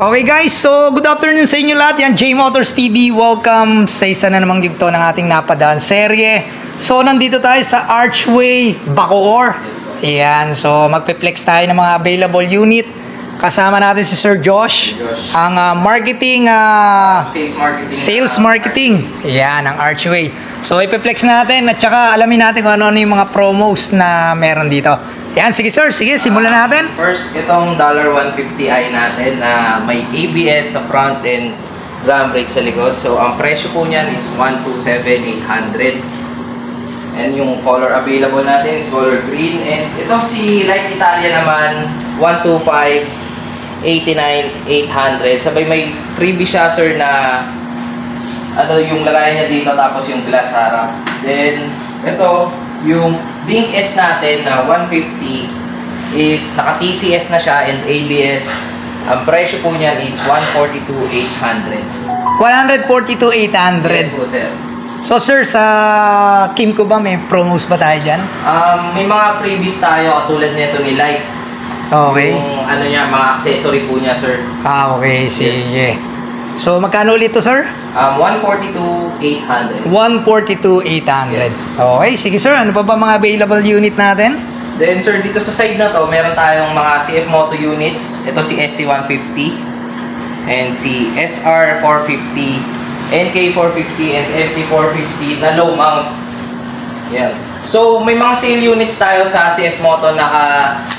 Okay guys, so good afternoon sa inyo lahat. Yan, J Motors TV. Welcome sa isa na namang yugto ng ating napadaan serye. So nandito tayo sa Archway, Bacoor. Yan, so magpe-flex tayo ng mga available unit. Kasama natin si Sir Josh, ang sales marketing. Yan, ang Archway. So ipe-flex natin at saka alamin natin kung ano-ano yung mga promos na meron dito. Yan, sige sir, sige, simulan natin. First, itong $150i natin na may ABS sa front and drum brake sa likod. So, ang presyo po niyan is $127,800. And yung color available natin is color green. And itong si Light Italia naman, $125,89,800. Sabay may freebie siya sir na ano yung lagayan niya dito tapos yung glass harap. Then, ito, yung Dink S natin na 150 is naka-TCS na siya and ABS. Ang presyo po niyan is $142,800. $142,800. Yes po, sir. So sir, sa Kimco ba may promos ba tayo dyan? May mga freebies tayo katulad nito ni Light. Okay. Yung ano niya, mga accessory po niya, sir. Okay, sige. Yes. So magkano ulit to sir? $142,800. $142,800. Yes. Okay, sige sir, ano pa ba mga available unit natin? Then sir, dito sa side na to, meron tayong mga CF Moto units. Ito si SC150 and si SR450, NK450 and FT450 na low mount. Yan. So, may mga sale units tayo sa CF Moto na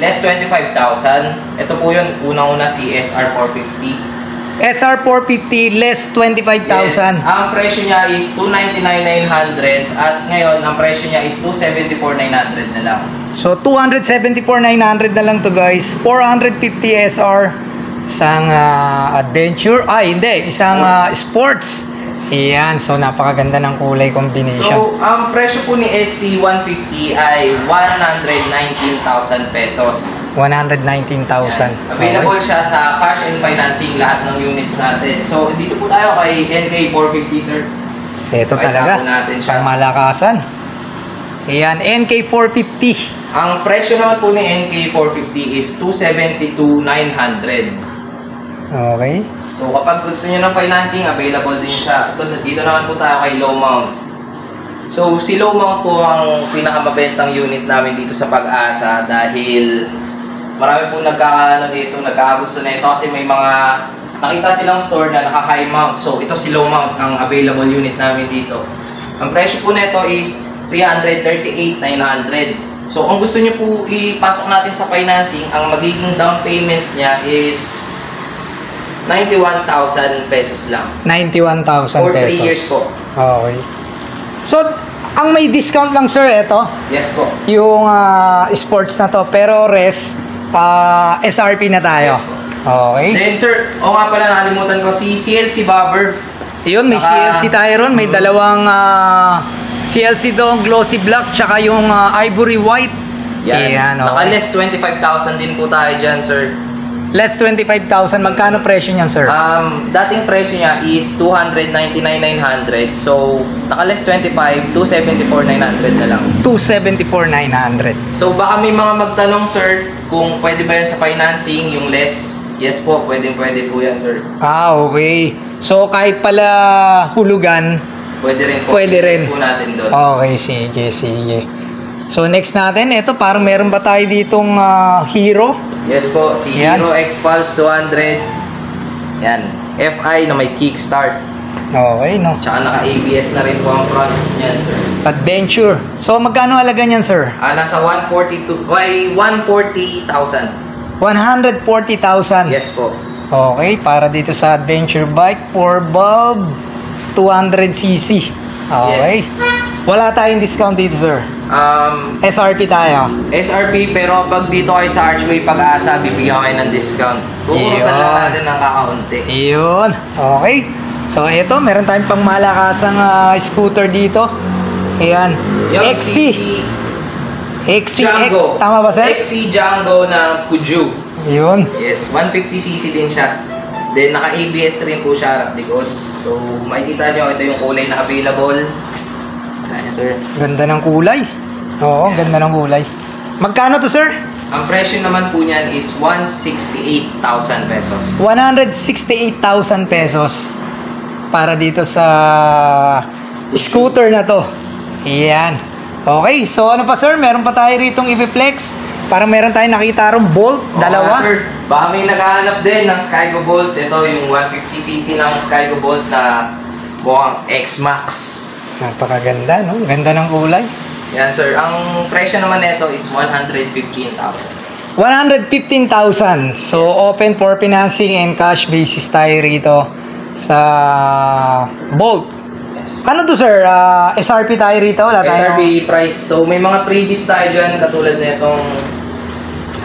less 25,000. Ito po yun, unang-una si SR450. SR450 less 25,000. Yes. Ang presyo niya is $299,900 at ngayon ang presyo niya is $274,900 na lang. So 274,900 na lang to guys. 450 SR, isang adventure, isang sports. Iyan, so napakaganda ng kulay combination. So, ang presyo po ni SC150 ay $119,000 pesos. 119,000. Available siya sa cash and financing lahat ng units natin. So, dito po tayo kay NK450, sir. Ito talaga, ang malakasan. Ayan, NK450. Ang presyo naman po ni NK450 is $272,900. Okay. So, kapag gusto nyo ng financing, available din siya. Dito naman po tayo kay low mount. So, si low mount po ang pinakamabentang unit namin dito sa Pag-asa dahil marami po nagkakagusto na ito kasi may mga nakita silang store na naka-high mount. So, ito si low mount ang available unit namin dito. Ang presyo po nito is $338,900. So, kung gusto nyo po ipasok natin sa financing, ang magiging down payment niya is 91,000 pesos lang. 91,000 pesos. For 3 years po. Okay. So, ang may discount lang sir, ito. Yes po. Yung sports na to. Pero SRP na tayo. Yes po. Okay. Then sir, nga pala nakalimutan ko, si CLC Bobber. Yun, may CLC tayo ron. May dalawang CLC doon, glossy black, tsaka yung ivory white. Yan. Okay. Naka-less 25,000 din po tayo dyan, sir. Less 25,000. Magkano presyo niyan, sir? Dating presyo niya is $299,900. So, naka-less 25, $274,900 na lang. $274,900. So, baka may mga magtanong, sir, kung pwede ba yan sa financing, yung less. Yes po, pwede po yan, sir. Okay. So, kahit pala hulugan, pwede rin po. Pwede rin. Po natin doon. Okay, sige. So, next natin, ito parang meron ba tayo ditong Hero? Yes po, si Yan. Hero X-Pulse 200. Yan, FI na may kickstart. Okay, no? Tsaka naka-ABS na rin po ang front niyan, sir. Adventure. So, magkano halaga niyan, sir? Nasa 140,000. 140,000. Yes po. Okay, para dito sa adventure bike, 4 bulb, 200cc. Okay. Yes. Wala tayong discount dito, sir. SRP tayo. SRP, pero pag dito kayo sa Archway Pag-asa, bibigyan kayo ng discount. Kukurutan lang natin ng kakaunti. Iyon. Okay. So, ito, meron tayong pang malakasang scooter dito. Ayan. XC. Tama ba, sir? XC Django ng Puju. Yun. Yes, 150cc din siya. Then, naka-ABS rin po siya harap likod. So, makikita nyo, ito yung kulay na available. Ayan, sir. Ganda ng kulay. Oo, ganda ng kulay. Magkano to, sir? Ang presyo naman po niyan is 168,000 pesos. 168,000 pesos para dito sa scooter na to. Ayan. Okay, so ano pa sir? Meron pa tayo ritong i-flex. Parang meron tayong nakita rong Bolt, dalawa. Sir, baka may naghahanap din ng Skygo Bolt. Ito yung 150cc ng Skygo Bolt na mukhang X-Max. Napakaganda, no? Ganda ng kulay. Yan sir, ang presyo naman nito is 115,000. 115,000. So, Yes. open for financing and cash basis tayo rito sa Bolt. Yes. Ano to sir? SRP tayo rito? Wala tayo. SRP price. So may mga previous tayo dyan katulad nitong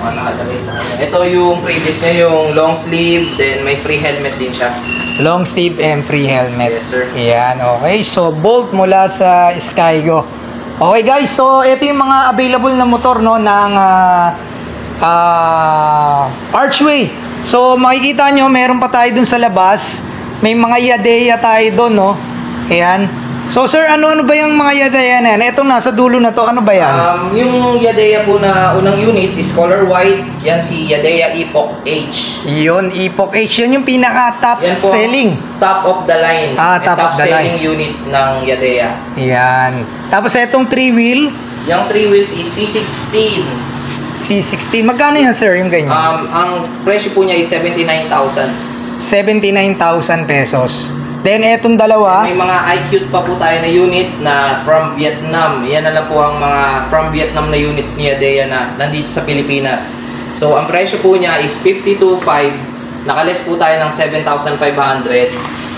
nakalagay sa kanya. Ito yung previous niya, yung long sleeve, then may free helmet din siya. Long sleeve and free helmet. Yes, sir. Yan, okay. So, Bolt mula sa Skygo. Okay guys, so ito yung mga available na motor no ng Archway. So, makikita nyo, meron pa tayo dun sa labas. May mga Yadea tayo dun, no? Ayan. So, sir, ano ba yung mga Yadea na yan? Itong nasa dulo na to, ano ba yan? Yung Yadea po na unang unit is color white. Yan si Yadea Epoch H. Yun, Epoch H. Yan yung pinaka-top Yan po, selling. top of the line. Top of the selling line. unit ng Yadea. Yan. Tapos itong 3-wheel, Yung 3 wheels is C16. C16. Magkano yan, sir, yung ganyan? Ang presyo po niya is 79,000. 79,000 pesos. Then, etong dalawa, May mga iQute pa po tayo na unit na from Vietnam. Yan na lang po ang mga from Vietnam na units ni Yadea na nandito sa Pilipinas. So, ang presyo po niya is 52,500. Nakaless po tayo ng 7,500.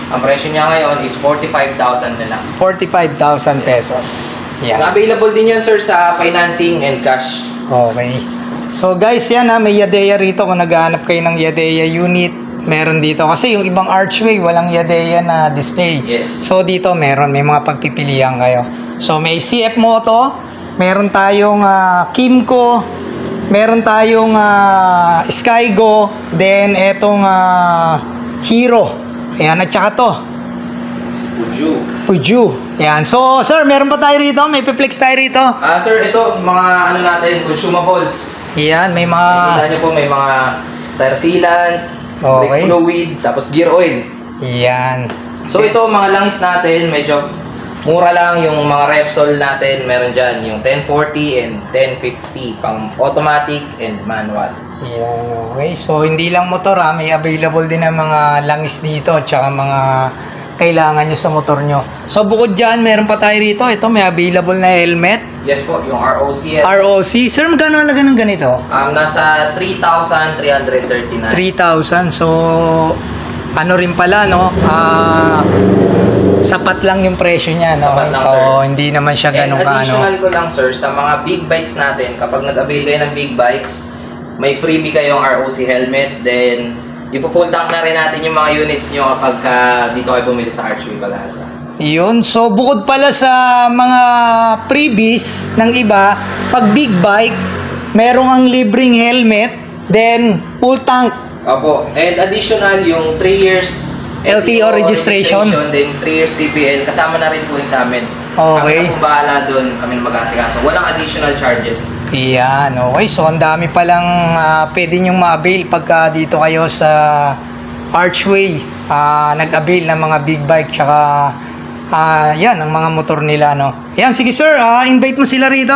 Ang presyo niya ngayon is 45,000 na lang. 45,000 pesos. Yan. Available din yan, sir, sa financing and cash. Okay. So, guys, yan ha. May Yadea rito. Kung naghahanap kayo ng Yadea unit, meron dito. Kasi yung ibang Archway, walang Yadea na display. Yes. So, dito meron. May mga pagpipilian kayo. So, may CF Moto. Meron tayong Kimco. Meron tayong Skygo. Then, etong Hero. Ayan, at saka to. Si Puju. Puju. Ayan. So, sir, meron pa tayo rito. May piplex tayo rito. Sir, ito, mga ano natin, consumables. Ayan, may mga... Nakikita nyo po, may mga tire sealant, Okay. brake fluid, tapos gear oil. Ayan. So ito, mga langis natin, medyo mura lang yung mga Repsol natin. Meron dyan yung 1040 and 1050, pang automatic and manual. Ayan, okay. So, hindi lang motor ha. May available din ng mga langis dito at saka mga kailangan nyo sa motor nyo. So, bukod dyan, meron pa tayo rito. Ito, may available na helmet. Yes po, yung ROC. yan. ROC. Sir, magkano halaga ng ganito? Nasa 3,339. 3,000. So, ano rin pala, no? Sapat lang yung presyo niya, no? Sapat lang, sir. Oo, hindi naman siya And ganun kaano. additional ko lang, sir, sa mga big bikes natin, kapag nag-avail kayo ng big bikes, may freebie kayong ROC helmet. Then, ipo-full tank na rin natin yung mga units nyo kapag dito kayo bumili sa Archway Pag-asa. Yun. So, bukod pala sa mga freebies ng iba, pag big bike, merong ang libreng helmet, then full tank. Opo. And additional, yung 3 years LTO registration. Then 3 years TPL, kasama na rin po yun sa amin. Okay. Kami na po bahala doon, kami na mag-asikaso. Walang additional charges. Yan, okay. So, ang dami palang pwede nyong ma-avail pagka dito kayo sa Archway. Nag-avail ng mga big bike, tsaka yan, ang mga motor nila, no? Yan, sige sir, invite mo sila rito.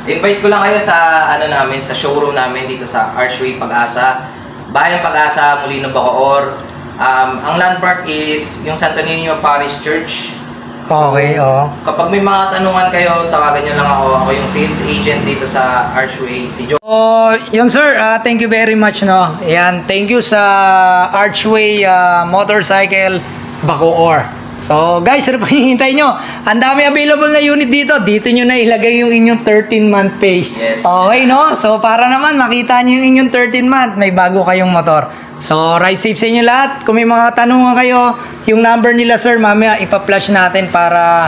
Invite ko lang kayo sa ano namin, sa showroom namin dito sa Archway Pag-asa. Bayan Pag-asa, Molino, Bacoor. Ang landmark is yung Santo Niño Parish Church. Okay, oo. Kapag may mga tanungan kayo, tawagan nyo lang ako. Ako yung sales agent dito sa Archway, si Joe. So, yun sir, thank you very much, no? Yan, thank you sa Archway Motorcycle Bacoor. So, guys, ano pa hinihintay nyo? Ang dami available na unit dito. Dito nyo na ilagay yung inyong 13-month pay. Yes. Okay, no? So, para naman makita nyo yung inyong 13-month, may bago kayong motor. So, ride safe sa inyo lahat. Kung may mga tanungan kayo, yung number nila, sir, mamaya ipa-flash natin para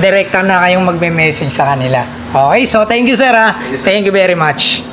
direct ka na kayong magme-message sa kanila. Okay, so thank you, sir, ha? Thank you, sir. Thank you very much.